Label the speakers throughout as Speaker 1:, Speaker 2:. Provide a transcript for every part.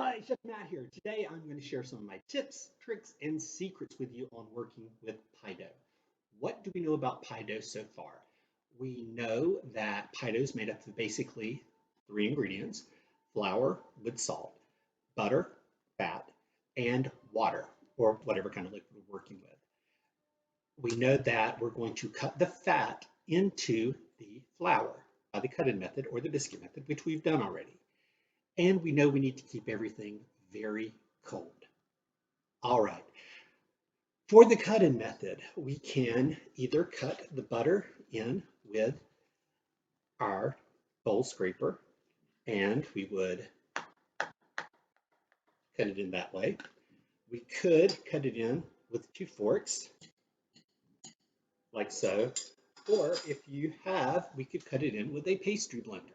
Speaker 1: Hi, Chef Matt here. Today I'm going to share some of my tips, tricks, and secrets with you on working with pie dough. What do we know about pie dough so far? We know that pie dough is made up of basically three ingredients: flour with salt, butter, fat, and water, or whatever kind of liquid we're working with. We know that we're going to cut the fat into the flour by the cut-in method or the biscuit method, which we've done already. And we know we need to keep everything very cold. All right. For the cut-in method, we can either cut the butter in with our bowl scraper, and we would cut it in that way. We could cut it in with two forks, like so. Or if you have, we could cut it in with a pastry blender.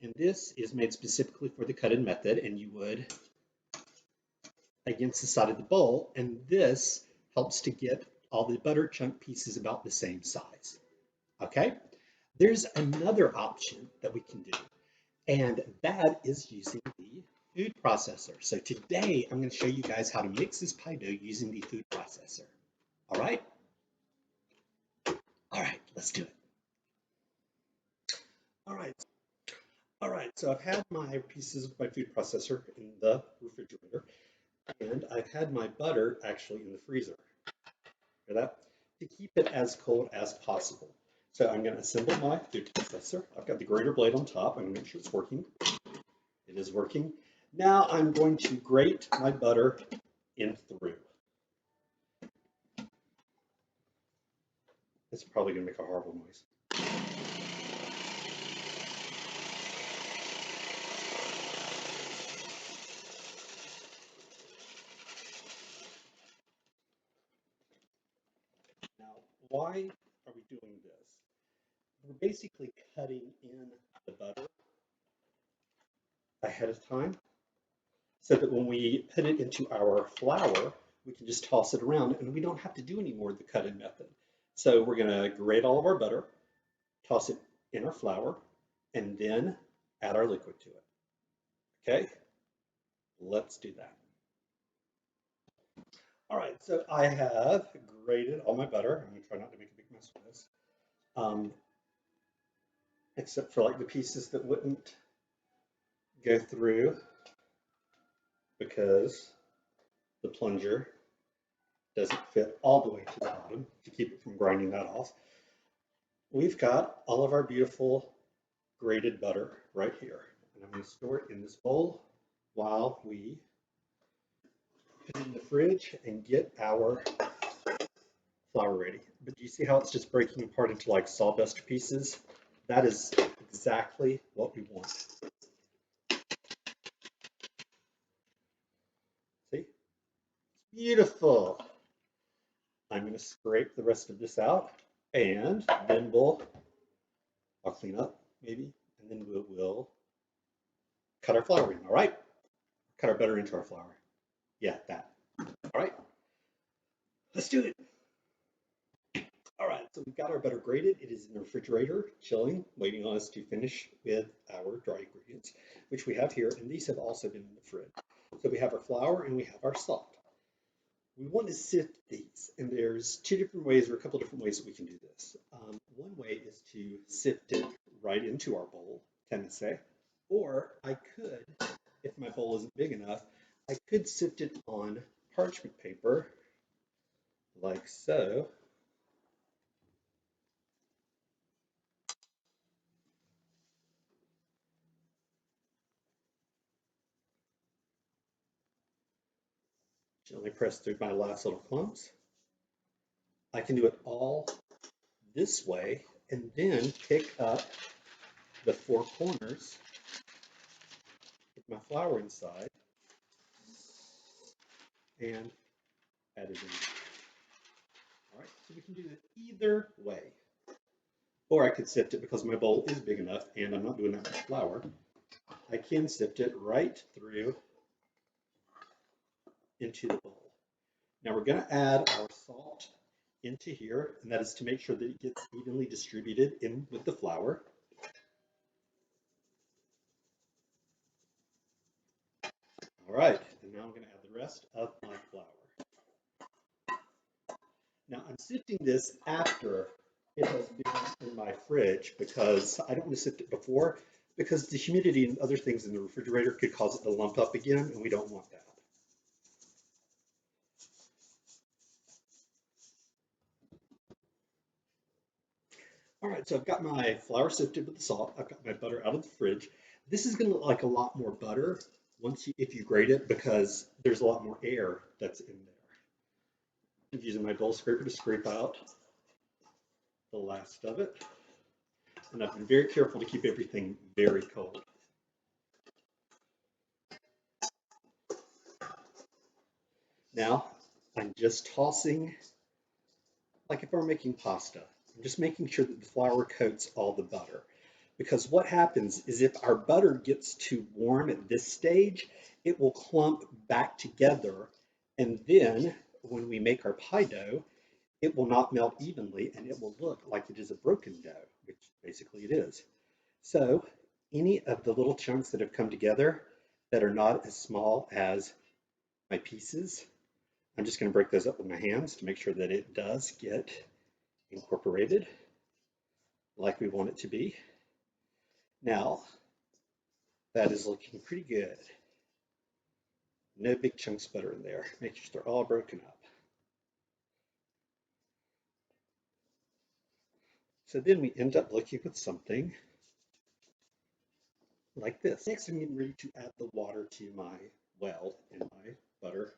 Speaker 1: And this is made specifically for the cut-in method, and you would against the side of the bowl, and this helps to get all the butter chunk pieces about the same size. Okay, there's another option that we can do, and that is using the food processor. So today I'm going to show you guys how to mix this pie dough using the food processor. All right, let's do it. All right. All right, so I've had my pieces of my food processor in the refrigerator, and I've had my butter actually in the freezer. Hear that? To keep it as cold as possible. So I'm going to assemble my food processor. I've got the grater blade on top. I'm going to make sure it's working. It is working. Now I'm going to grate my butter in through. It's probably going to make a horrible noise. Now, why are we doing this? We're basically cutting in the butter ahead of time so that when we put it into our flour, we can just toss it around and we don't have to do any more of the cut-in method. So we're going to grate all of our butter, toss it in our flour, and then add our liquid to it. Okay, let's do that. All right, so I have grated all my butter. I'm going to try not to make a big mess with this, except for like the pieces that wouldn't go through because the plunger doesn't fit all the way to the bottom to keep it from grinding that off. We've got all of our beautiful grated butter right here, and I'm going to store it in this bowl while we put it in the fridge and get our flour ready. But do you see how it's just breaking apart into like sawdust pieces? That is exactly what we want. See? It's beautiful. I'm going to scrape the rest of this out, and then I'll clean up maybe, and then we'll cut our flour in, all right? Cut our butter into our flour. Yeah, that. All right, let's do it. All right, so we've got our butter grated. It is in the refrigerator, chilling, waiting on us to finish with our dry ingredients, which we have here, and these have also been in the fridge. So we have our flour and we have our salt. We want to sift these, and there's two different ways or a couple different ways that we can do this. One way is to sift it right into our bowl, tend to say, or I could, if my bowl isn't big enough, I could sift it on parchment paper, like so. Gently press through my last little clumps. I can do it all this way and then pick up the four corners with my flour inside and add it in. All right, so we can do it either way. Or I could sift it because my bowl is big enough and I'm not doing that much flour. I can sift it right through into the bowl. Now we're going to add our salt into here, and that is to make sure that it gets evenly distributed in with the flour. All All right, and now I'm going to add the rest of my flour. Now I'm sifting this after it has been in my fridge because I don't want to sift it before because the humidity and other things in the refrigerator could cause it to lump up again, and we don't want that. All right, so I've got my flour sifted with the salt. I've got my butter out of the fridge. This is going to look like a lot more butter if you grate it because there's a lot more air that's in there. I'm using my bowl scraper to scrape out the last of it. And I've been very careful to keep everything very cold. Now, I'm just tossing, like if we're making pasta, I'm just making sure that the flour coats all the butter. Because what happens is if our butter gets too warm at this stage, it will clump back together. And then when we make our pie dough, it will not melt evenly and it will look like it is a broken dough, which basically it is. So any of the little chunks that have come together that are not as small as my pieces, I'm just going to break those up with my hands to make sure that it does get incorporated like we want it to be. Now, that is looking pretty good. No big chunks of butter in there. Make sure they're all broken up. So then we end up looking with something like this. Next, I'm getting ready to add the water to my well and my butter,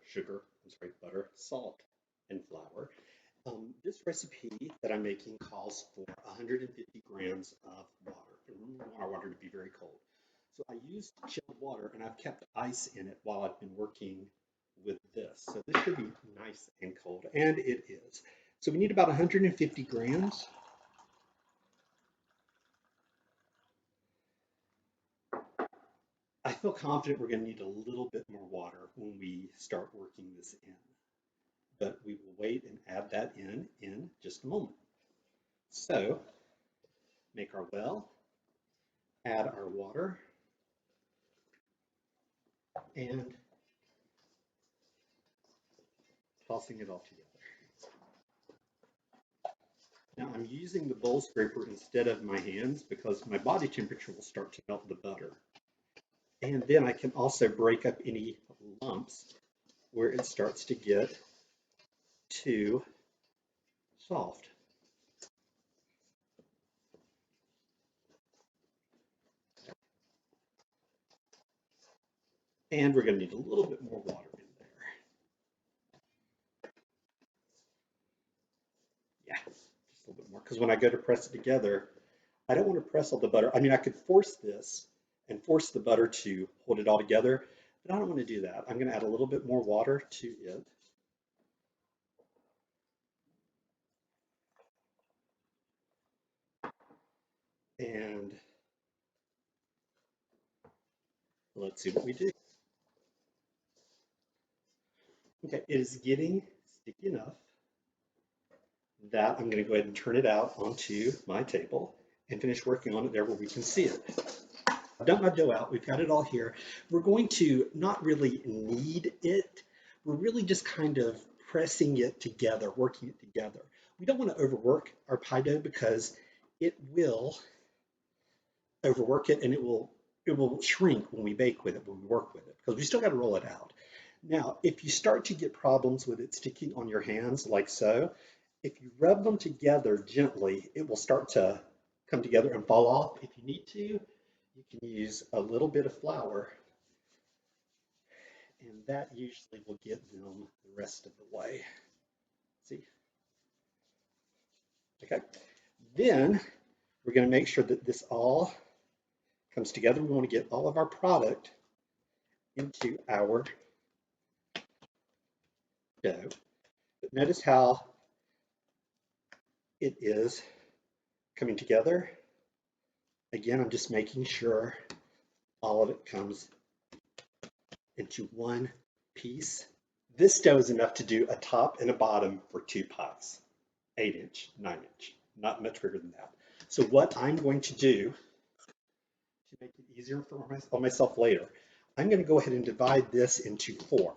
Speaker 1: salt, and flour. This recipe that I'm making calls for 150 grams of water. And we want our water to be very cold. So I used chilled water and I've kept ice in it while I've been working with this. So this should be nice and cold, and it is. So we need about 150 grams. I feel confident we're going to need a little bit more water when we start working this in, but we will wait and add that in just a moment. So make our well, add our water, and tossing it all together. Now I'm using the bowl scraper instead of my hands because my body temperature will start to melt the butter. And then I can also break up any lumps where it starts to get too soft. And we're going to need a little bit more water in there. Yeah, just a little bit more. Because when I go to press it together, I don't want to press all the butter. I mean, I could force this and force the butter to hold it all together, but I don't want to do that. I'm going to add a little bit more water to it. And let's see what we do. Okay, it is getting sticky enough that I'm going to go ahead and turn it out onto my table and finish working on it there where we can see it. I've done my dough out. We've got it all here. We're going to not really knead it. We're really just kind of pressing it together, working it together. We don't want to overwork our pie dough because it will overwork it and it will shrink when we bake with it, when we work with it, because we still got to roll it out. Now, if you start to get problems with it sticking on your hands like so, if you rub them together gently, it will start to come together and fall off. If you need to, you can use a little bit of flour, and that usually will get them the rest of the way. See? Okay. Then we're going to make sure that this all comes together. We want to get all of our product into our dough. But notice how it is coming together. Again, I'm just making sure all of it comes into one piece. This dough is enough to do a top and a bottom for 2 pies, 8-inch, 9-inch, not much bigger than that. So what I'm going to do to make it easier for myself later, I'm going to go ahead and divide this into 4.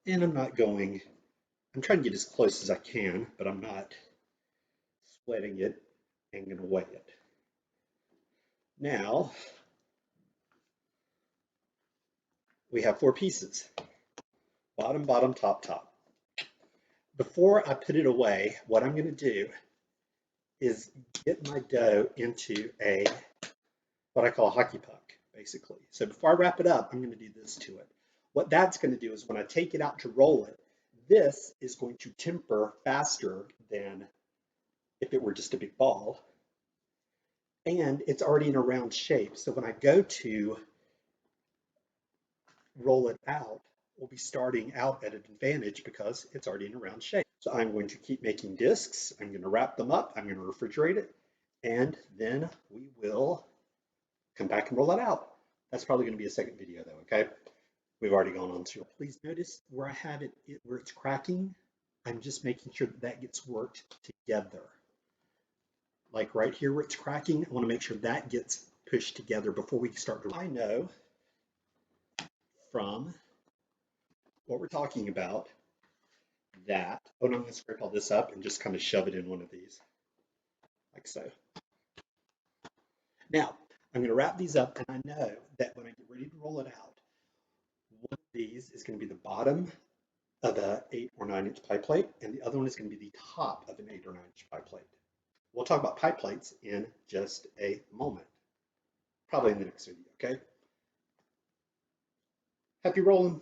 Speaker 1: And I'm trying to get as close as I can, but I'm not sweating it and going to weigh it. Now, we have 4 pieces. Bottom, bottom, top, top. Before I put it away, what I'm going to do is get my dough into what I call a hockey puck, basically. So before I wrap it up, I'm going to do this to it. What that's going to do is when I take it out to roll it, this is going to temper faster than if it were just a big ball. And it's already in a round shape. So when I go to roll it out, we'll be starting out at an advantage because it's already in a round shape. So I'm going to keep making discs. I'm going to wrap them up. I'm going to refrigerate it. And then we will come back and roll it out. That's probably going to be a second video though, okay? We've already gone on to. Please notice where I have it, where it's cracking. I'm just making sure that that gets worked together. Like right here where it's cracking, I want to make sure that gets pushed together before we start to. I know from what we're talking about that, oh, and I'm going to scrape all this up and just kind of shove it in one of these, like so. Now, I'm going to wrap these up, and I know that when I get ready to roll it out, one of these is going to be the bottom of an 8 or 9 inch pie plate, and the other one is going to be the top of an 8 or 9 inch pie plate. We'll talk about pie plates in just a moment, probably in the next video, okay? Happy rolling.